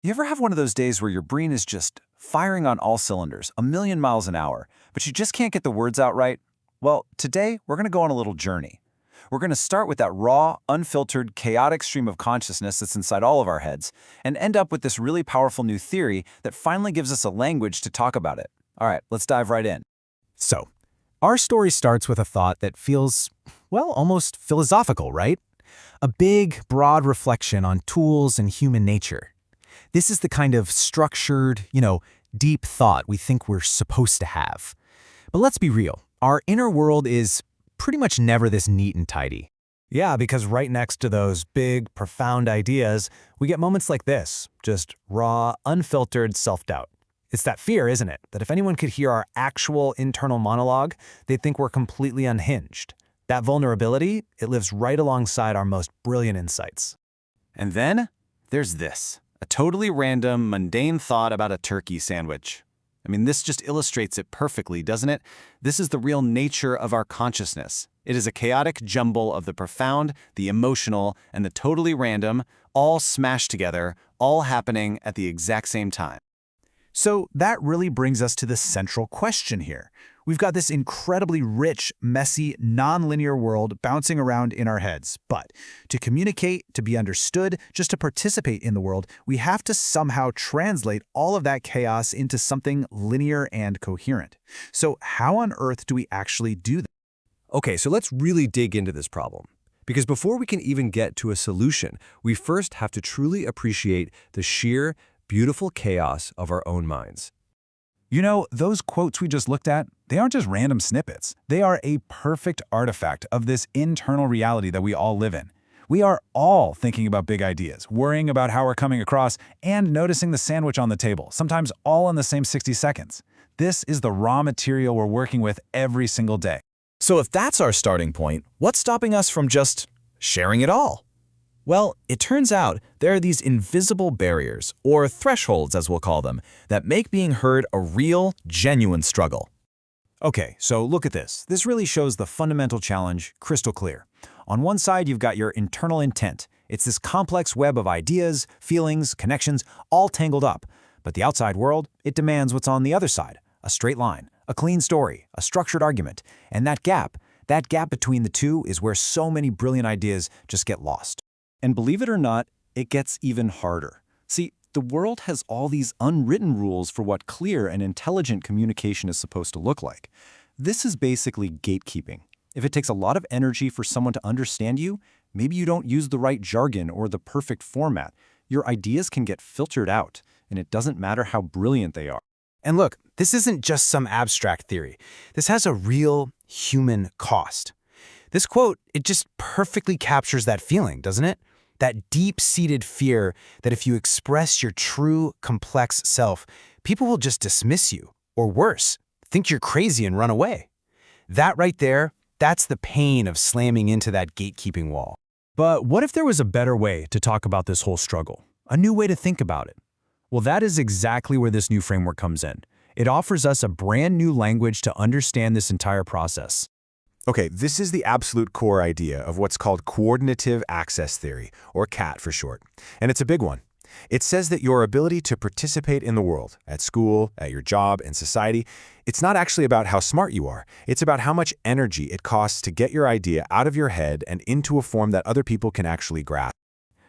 You ever have one of those days where your brain is just firing on all cylinders, a million miles an hour, but you just can't get the words out right? Well, today we're going to go on a little journey. We're going to start with that raw, unfiltered, chaotic stream of consciousness that's inside all of our heads, and end up with this really powerful new theory that finally gives us a language to talk about it. All right, let's dive right in. So, our story starts with a thought that feels, well, almost philosophical, right? A big, broad reflection on tools and human nature. This is the kind of structured, deep thought we think we're supposed to have. But let's be real. Our inner world is pretty much never this neat and tidy. Yeah, because right next to those big, profound ideas, we get moments like this, just raw, unfiltered self-doubt. It's that fear, isn't it, that if anyone could hear our actual internal monologue, they'd think we're completely unhinged. That vulnerability, it lives right alongside our most brilliant insights. And then there's this, a totally random, mundane thought about a turkey sandwich. I mean, this just illustrates it perfectly, doesn't it? This is the real nature of our consciousness. It is a chaotic jumble of the profound, the emotional, and the totally random, all smashed together, all happening at the exact same time. So that really brings us to the central question here. We've got this incredibly rich, messy, non-linear world bouncing around in our heads. But to communicate, to be understood, just to participate in the world, we have to somehow translate all of that chaos into something linear and coherent. So how on earth do we actually do that? Okay, so let's really dig into this problem. Because before we can even get to a solution, we first have to truly appreciate the sheer, beautiful chaos of our own minds. You know, those quotes we just looked at, they aren't just random snippets. They are a perfect artifact of this internal reality that we all live in. We are all thinking about big ideas, worrying about how we're coming across, and noticing the sandwich on the table, sometimes all in the same 60 seconds. This is the raw material we're working with every single day. So if that's our starting point, what's stopping us from just sharing it all? Well, it turns out there are these invisible barriers, or thresholds as we'll call them, that make being heard a real, genuine struggle. Okay, so look at this. This really shows the fundamental challenge crystal clear. On one side, you've got your internal intent. It's this complex web of ideas, feelings, connections, all tangled up. But the outside world, it demands what's on the other side. A straight line, a clean story, a structured argument. And that gap between the two is where so many brilliant ideas just get lost. And believe it or not, it gets even harder. See, the world has all these unwritten rules for what clear and intelligent communication is supposed to look like. This is basically gatekeeping. If it takes a lot of energy for someone to understand you, maybe you don't use the right jargon or the perfect format. Your ideas can get filtered out, and it doesn't matter how brilliant they are. And look, this isn't just some abstract theory. This has a real human cost. This quote, it just perfectly captures that feeling, doesn't it? That deep-seated fear that if you express your true, complex self, people will just dismiss you, or worse, think you're crazy and run away. That right there, that's the pain of slamming into that gatekeeping wall. But what if there was a better way to talk about this whole struggle? A new way to think about it? Well, that is exactly where this new framework comes in. It offers us a brand new language to understand this entire process. Okay, this is the absolute core idea of what's called Coordinative Access Theory, or CAT for short. And it's a big one. It says that your ability to participate in the world, at school, at your job, in society, it's not actually about how smart you are. It's about how much energy it costs to get your idea out of your head and into a form that other people can actually grasp.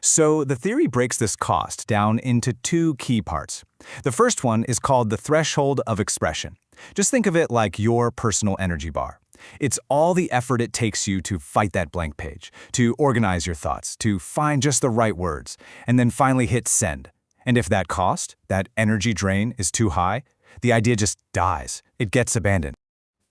So the theory breaks this cost down into two key parts. The first one is called the threshold of expression. Just think of it like your personal energy bar. It's all the effort it takes you to fight that blank page, to organize your thoughts, to find just the right words, and then finally hit send. And if that cost, that energy drain, is too high, the idea just dies. It gets abandoned.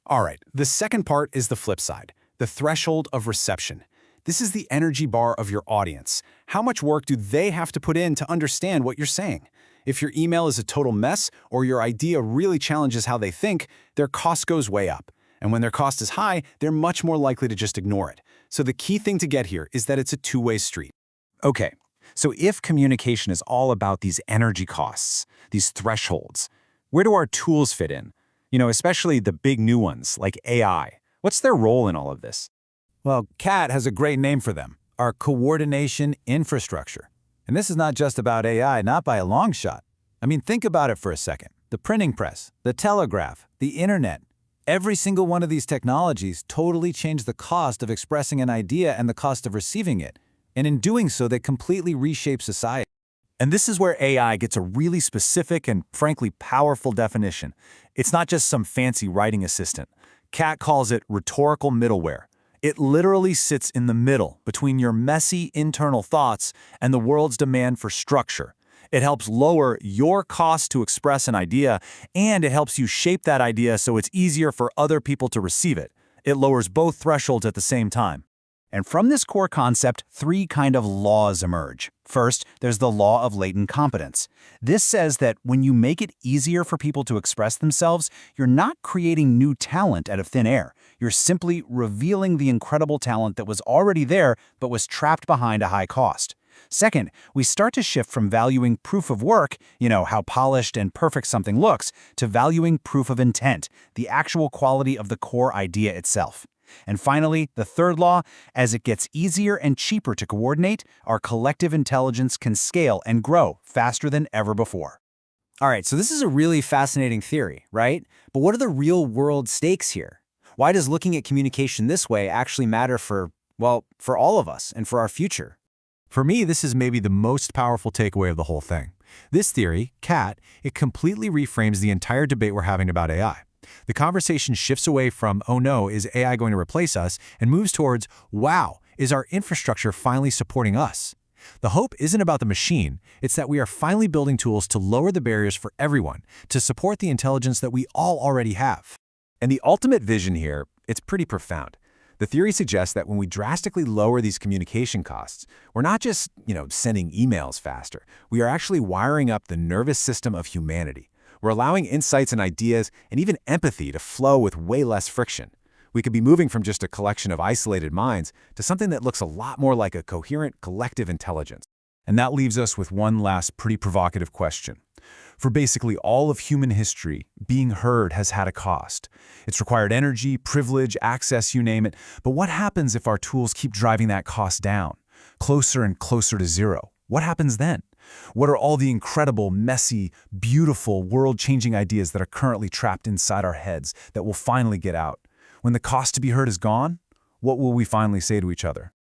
All right, the second part is the flip side, the threshold of reception. This is the energy bar of your audience. How much work do they have to put in to understand what you're saying? If your email is a total mess or your idea really challenges how they think, their cost goes way up. And when their cost is high, they're much more likely to just ignore it. So the key thing to get here is that it's a two-way street. Okay, so if communication is all about these energy costs, these thresholds, where do our tools fit in? Especially the big new ones like AI. What's their role in all of this? Well, CAT has a great name for them, our coordination infrastructure. And this is not just about AI, not by a long shot. I mean, think about it for a second. The printing press, the telegraph, the internet. Every single one of these technologies totally changed the cost of expressing an idea and the cost of receiving it. And in doing so, they completely reshape society. And this is where AI gets a really specific and, frankly, powerful definition. It's not just some fancy writing assistant. Cat calls it rhetorical middleware. It literally sits in the middle between your messy internal thoughts and the world's demand for structure. It helps lower your cost to express an idea, and it helps you shape that idea so it's easier for other people to receive it. It lowers both thresholds at the same time. And from this core concept, three kind of laws emerge. First, there's the law of latent competence. This says that when you make it easier for people to express themselves, you're not creating new talent out of thin air. You're simply revealing the incredible talent that was already there but was trapped behind a high cost. Second, we start to shift from valuing proof of work, how polished and perfect something looks, to valuing proof of intent, the actual quality of the core idea itself. And finally, the third law, as it gets easier and cheaper to coordinate, our collective intelligence can scale and grow faster than ever before. All right, so this is a really fascinating theory, right? But what are the real-world stakes here? Why does looking at communication this way actually matter for all of us and for our future? For me, this is maybe the most powerful takeaway of the whole thing. This theory, CAT, it completely reframes the entire debate we're having about AI. The conversation shifts away from, oh no, is AI going to replace us, and moves towards, wow, is our infrastructure finally supporting us? The hope isn't about the machine, it's that we are finally building tools to lower the barriers for everyone, to support the intelligence that we all already have. And the ultimate vision here, it's pretty profound. The theory suggests that when we drastically lower these communication costs, we're not just, sending emails faster. We are actually wiring up the nervous system of humanity. We're allowing insights and ideas and even empathy to flow with way less friction. We could be moving from just a collection of isolated minds to something that looks a lot more like a coherent collective intelligence. And that leaves us with one last pretty provocative question. For basically all of human history, being heard has had a cost. It's required energy, privilege, access, you name it. But what happens if our tools keep driving that cost down, closer and closer to zero? What happens then? What are all the incredible, messy, beautiful, world-changing ideas that are currently trapped inside our heads that will finally get out? When the cost to be heard is gone, what will we finally say to each other?